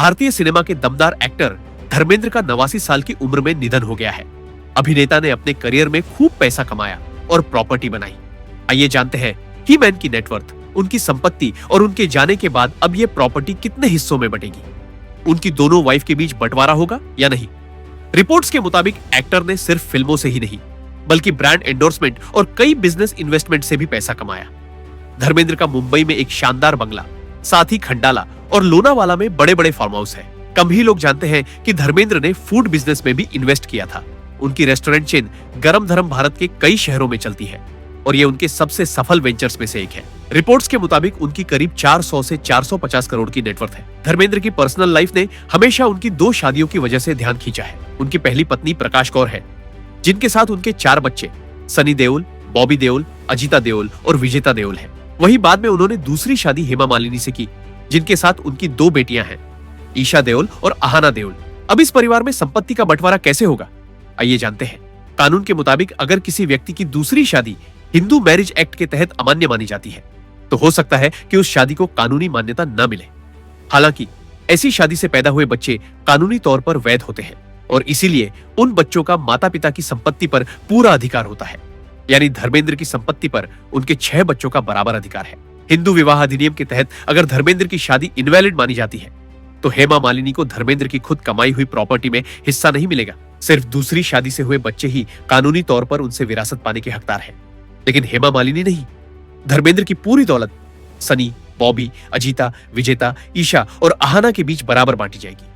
भारतीय सिनेमा के दमदार एक्टर धर्मेंद्र का 89 साल की उम्र में निधन हो गया है। अभिनेता ने अपने करियर में खूब पैसा कमाया और प्रॉपर्टी बनाई। आइए जानते हैं ही मैन की नेटवर्थ, उनकी संपत्ति और उनके जाने के बाद अब ये प्रॉपर्टी कितने हिस्सों में बटेगी। उनकी दोनों वाइफ के बीच बंटवारा होगा या नहीं। रिपोर्ट्स के मुताबिक एक्टर ने सिर्फ फिल्मों से ही नहीं बल्कि ब्रांड एंडोर्समेंट और कई बिजनेस इन्वेस्टमेंट से भी पैसा कमाया। धर्मेंद्र का मुंबई में एक शानदार बंगला, साथ ही खंडाला और लोनावाला में बड़े बड़े फार्म हाउस है। कम ही लोग जानते हैं कि धर्मेंद्र ने फूड बिजनेस में भी इन्वेस्ट किया था। उनकी रेस्टोरेंट चेन गरम धरम भारत के कई शहरों में चलती है और ये उनके सबसे सफल वेंचर्स में से एक है। रिपोर्ट्स के मुताबिक उनकी करीब 400 से 450 करोड़ की नेटवर्थ है। धर्मेंद्र की पर्सनल लाइफ ने हमेशा उनकी 2 शादियों की वजह से ध्यान खींचा है। उनकी पहली पत्नी प्रकाश कौर है, जिनके साथ उनके 4 बच्चे सनी देओल, बॉबी देओल, अजीता देओल और विजेता देओल है। वहीं बाद में उन्होंने दूसरी शादी हेमा मालिनी से की, जिनके साथ उनकी 2 बेटियां हैं, ईशा देओल और आहाना देओल। अब इस परिवार में संपत्ति का बंटवारा कैसे होगा, आइए जानते हैं। कानून के मुताबिक अगर किसी व्यक्ति की दूसरी शादी हिंदू मैरिज एक्ट के तहत अमान्य मानी जाती है तो हो सकता है कि उस शादी को कानूनी मान्यता न मिले। हालांकि ऐसी शादी से पैदा हुए बच्चे कानूनी तौर पर वैध होते हैं और इसीलिए उन बच्चों का माता पिता की संपत्ति पर पूरा अधिकार होता है। यानी धर्मेंद्र की संपत्ति पर उनके 6 बच्चों का बराबर अधिकार है। हिंदू विवाह अधिनियम के तहत अगर धर्मेंद्र की शादी इनवैलिड मानी जाती है तो हेमा मालिनी को धर्मेंद्र की खुद कमाई हुई प्रॉपर्टी में हिस्सा नहीं मिलेगा। सिर्फ दूसरी शादी से हुए बच्चे ही कानूनी तौर पर उनसे विरासत पाने के हकदार हैं, लेकिन हेमा मालिनी नहीं। धर्मेंद्र की पूरी दौलत सनी, बॉबी, अजीता, विजेता, ईशा और आहाना के बीच बराबर बांटी जाएगी।